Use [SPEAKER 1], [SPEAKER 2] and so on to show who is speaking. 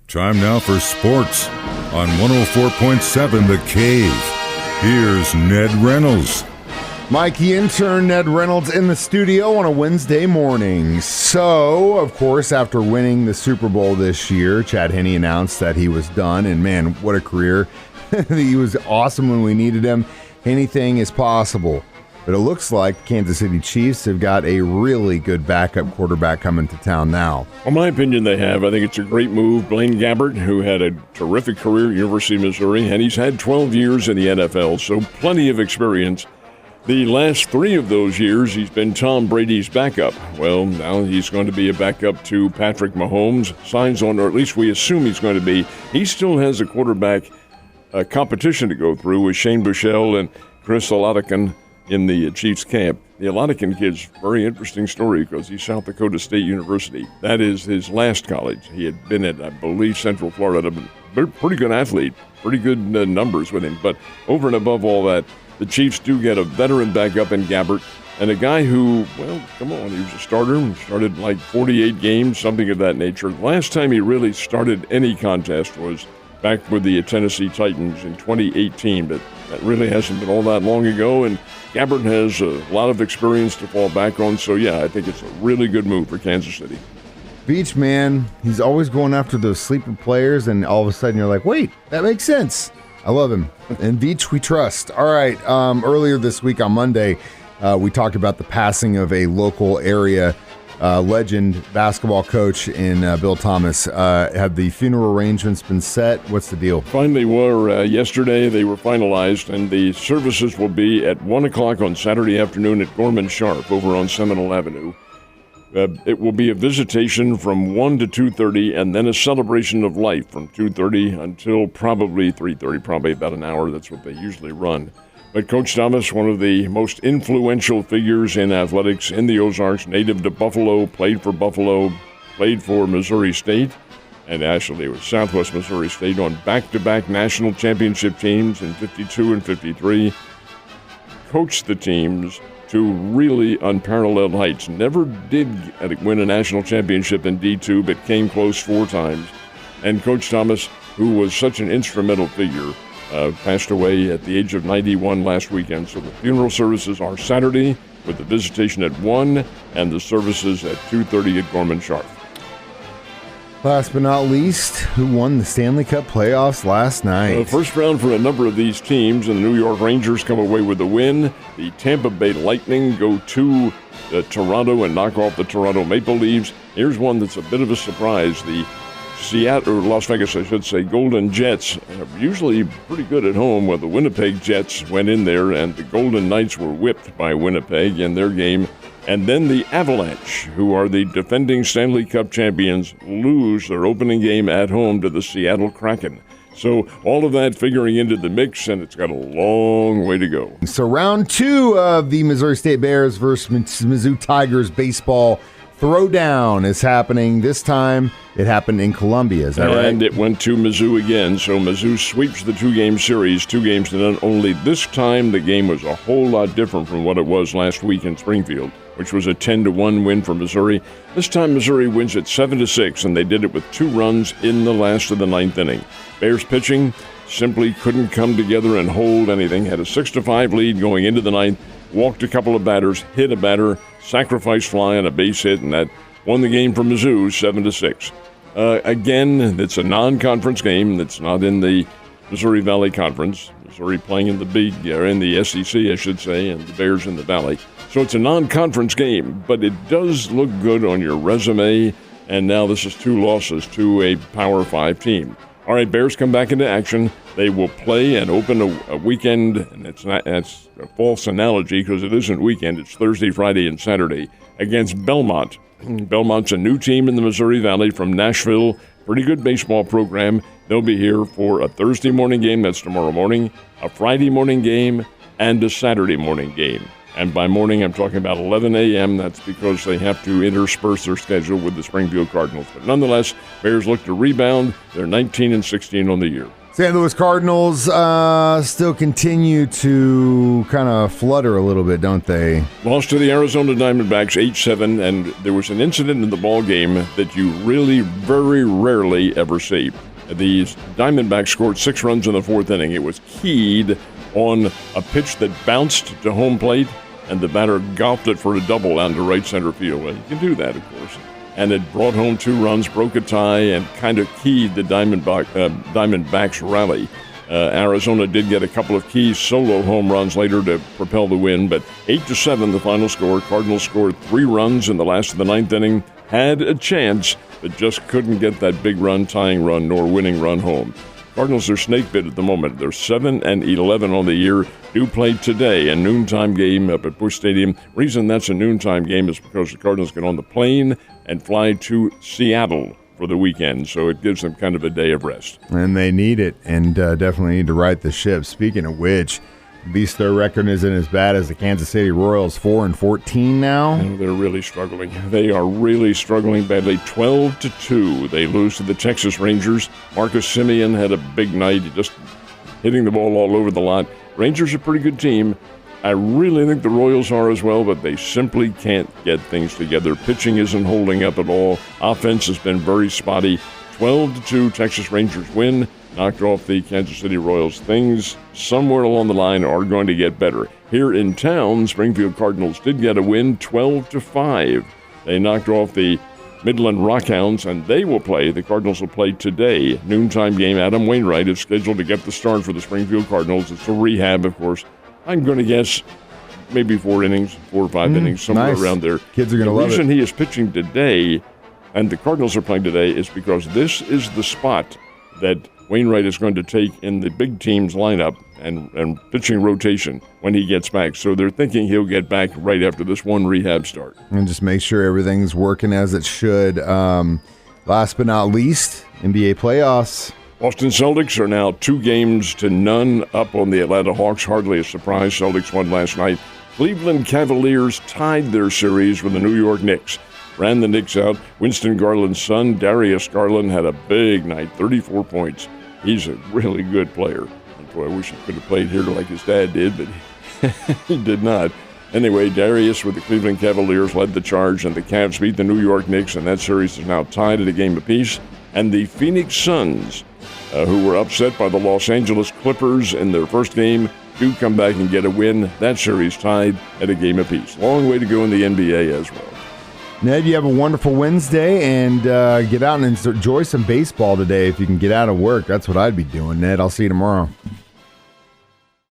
[SPEAKER 1] Time now for sports on 104.7 The Cave. Here's Ned Reynolds.
[SPEAKER 2] Mikey Intern Ned Reynolds in the studio on a Wednesday morning. So, of course, after winning the Super Bowl this year, Chad Henne announced that he was done. And man, what a career. He was awesome when we needed him. Anything is possible. But it looks like Kansas City Chiefs have got a really good backup quarterback coming to town now.
[SPEAKER 3] In my opinion, they have. I think it's a great move. Blaine Gabbert, who had a terrific career at University of Missouri, and he's had 12 years in the NFL, so plenty of experience. The last 3 of those years, he's been Tom Brady's backup. Well, now he's going to be a backup to Patrick Mahomes. Signs on, or at least we assume he's going to be. He still has a quarterback competition to go through with Shane Buechele and Chris Oladikin in the Chiefs camp. The Oladikin kid's very interesting story because he's South Dakota State University. That is his last college. He had been at, I believe, Central Florida. Pretty good athlete, pretty good numbers with him. But over and above all that, the Chiefs do get a veteran backup in Gabbert and a guy who, well, come on, he was a starter. He started like 48 games, something of that nature. The last time he really started any contest was back with the Tennessee Titans in 2018, but that really hasn't been all that long ago, and Gabbert has a lot of experience to fall back on, so yeah, I think it's a really good move for Kansas City.
[SPEAKER 2] Beach, man, he's always going after those sleeper players, and all of a sudden you're like, wait, that makes sense. I love him. And Beach, we trust. All right, earlier this week on Monday, we talked about the passing of a local area legend basketball coach in Bill Thomas. Have the funeral arrangements been set? What's the deal?
[SPEAKER 3] Finally were. Yesterday they were finalized, and the services will be at 1 o'clock on Saturday afternoon at Gorman Sharp over on Seminole Avenue. It will be a visitation from 1 to 2:30, and then a celebration of life from 2:30 until probably 3:30, probably about an hour. That's what they usually run. But Coach Thomas, one of the most influential figures in athletics in the Ozarks, native to Buffalo, played for Missouri State, and actually it was Southwest Missouri State on back-to-back national championship teams in 52 and 53, coached the teams to really unparalleled heights. Never did win a national championship in D2, but came close 4 times. And Coach Thomas, who was such an instrumental figure, passed away at the age of 91 last weekend. So the funeral services are Saturday with the visitation at 1 and the services at 2:30 at Gorman Sharp.
[SPEAKER 2] Last but not least, who won the Stanley Cup Playoffs last night?
[SPEAKER 3] First round for a number of these teams, and the New York Rangers come away with a win. The Tampa Bay Lightning go to Toronto and knock off the Toronto Maple Leafs. Here's one that's a bit of a surprise. The Seattle, or Las Vegas, I should say, Golden Jets are usually pretty good at home. Well, the Winnipeg Jets went in there, and the Golden Knights were whipped by Winnipeg in their game. And then the Avalanche, who are the defending Stanley Cup champions, lose their opening game at home to the Seattle Kraken. So all of that figuring into the mix, and it's got a long way to go.
[SPEAKER 2] So round 2 of the Missouri State Bears versus Mizzou Tigers baseball throwdown is happening. This time it happened in Columbia, is that right?
[SPEAKER 3] And it went to Mizzou again, so Mizzou sweeps the 2-game series, 2 games to none. Only this time the game was a whole lot different from what it was last week in Springfield, which was a 10-1 win for Missouri. This time Missouri wins at 7-6, and they did it with 2 runs in the last of the 9th inning. Bears pitching simply couldn't come together and hold anything. Had a 6-5 lead going into the 9th, walked a couple of batters, hit a batter, sacrifice fly on a base hit, and that won the game for Mizzou 7-6. Again, it's a non-conference game that's not in the Missouri Valley Conference. Missouri playing in the SEC, I should say, and the Bears in the Valley. So it's a non-conference game, but it does look good on your resume, and now this is 2 losses to a Power 5 team. All right, Bears come back into action. They will play and open a weekend, and that's a false analogy because it isn't weekend. It's Thursday, Friday, and Saturday against Belmont. Belmont's a new team in the Missouri Valley from Nashville. Pretty good baseball program. They'll be here for a Thursday morning game, that's tomorrow morning, a Friday morning game, and a Saturday morning game. And by morning, I'm talking about 11 a.m. That's because they have to intersperse their schedule with the Springfield Cardinals. But nonetheless, Bears look to rebound. They're 19-16 on the year.
[SPEAKER 2] St. Louis Cardinals still continue to kind of flutter a little bit, don't they?
[SPEAKER 3] Lost to the Arizona Diamondbacks 8-7, and there was an incident in the ball game that you really very rarely ever see. The Diamondbacks scored 6 runs in the 4th inning. It was keyed on a pitch that bounced to home plate, and the batter golfed it for a double out to right center field. Well, you can do that, of course. And it brought home 2 runs, broke a tie, and kind of keyed the Diamondbacks rally. Arizona did get a couple of key solo home runs later to propel the win, but 8-7 the final score. Cardinals scored 3 runs in the last of the 9th inning, had a chance, but just couldn't get that big run, tying run, nor winning run home. Cardinals are snake bit at the moment. They're 7-11 on the year. Do play today, a noontime game up at Busch Stadium. Reason that's a noontime game is because the Cardinals get on the plane and fly to Seattle for the weekend, so it gives them kind of a day of rest.
[SPEAKER 2] And they need it, and definitely need to right the ship. Speaking of which, at least their record isn't as bad as the Kansas City Royals, 4-14 now.
[SPEAKER 3] Oh, they're really struggling. They are really struggling badly. 12-2. They lose to the Texas Rangers. Marcus Semien had a big night, just hitting the ball all over the lot. Rangers are a pretty good team. I really think the Royals are as well, but they simply can't get things together. Pitching isn't holding up at all. Offense has been very spotty. 12-2, Texas Rangers win. Knocked off the Kansas City Royals. Things somewhere along the line are going to get better. Here in town, Springfield Cardinals did get a win, 12-5. They knocked off the Midland Rockhounds, and they will play. The Cardinals will play today. Noontime game. Adam Wainwright is scheduled to get the start for the Springfield Cardinals. It's a rehab, of course. I'm going to guess maybe 4 innings, 4 or 5 innings, somewhere
[SPEAKER 2] nice.
[SPEAKER 3] around there.
[SPEAKER 2] Kids are going to love it.
[SPEAKER 3] The reason he is pitching today, and the Cardinals are playing today, is because this is the spot that Wainwright is going to take in the big team's lineup and pitching rotation when he gets back. So they're thinking he'll get back right after this one rehab start.
[SPEAKER 2] And just make sure everything's working as it should. Last but not least, NBA playoffs.
[SPEAKER 3] Boston Celtics are now 2-0 up on the Atlanta Hawks. Hardly a surprise. Celtics won last night. Cleveland Cavaliers tied their series with the New York Knicks. Ran the Knicks out. Winston Garland's son, Darius Garland, had a big night, 34 points. He's a really good player. Boy, I wish he could have played here like his dad did, but he did not. Anyway, Darius with the Cleveland Cavaliers led the charge, and the Cavs beat the New York Knicks, and that series is now tied at a game apiece. And the Phoenix Suns, who were upset by the Los Angeles Clippers in their first game, do come back and get a win. That series tied at a game apiece. Long way to go in the NBA as well.
[SPEAKER 2] Ned, you have a wonderful Wednesday, and get out and enjoy some baseball today if you can get out of work. That's what I'd be doing, Ned. I'll see you tomorrow.